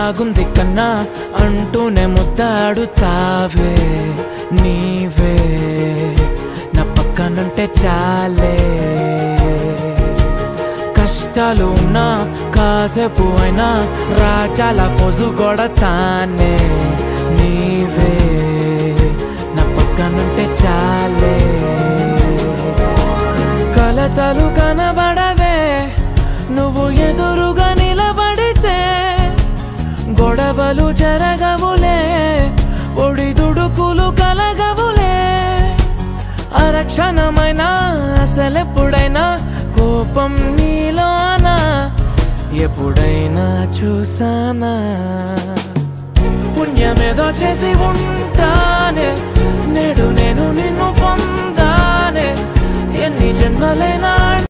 బాగుంది కన్నా అంటూనే ముద్దాడుతావే నీవే నా పక్కనుంటే చాలే కష్టాలు ఉన్నా కాసేపు అయినా రాజాల ఫోజు కొడతానే నీవే నా పక్కనుంటే చాలే కలతలు కనబడవే నువ్వు ఎదురుగా నిలబడితే గొడవలు జరగవులే ఒడిదుడుకులు కలగవులే అరక్షణమైన అసలెప్పుడైనా కోపం నీలోనా ఎప్పుడైనా చూసానా పుణ్యమేదో చేసి ఉంటానే నేడు నేను నిన్ను పొందానే ఎన్ని జన్మలైనా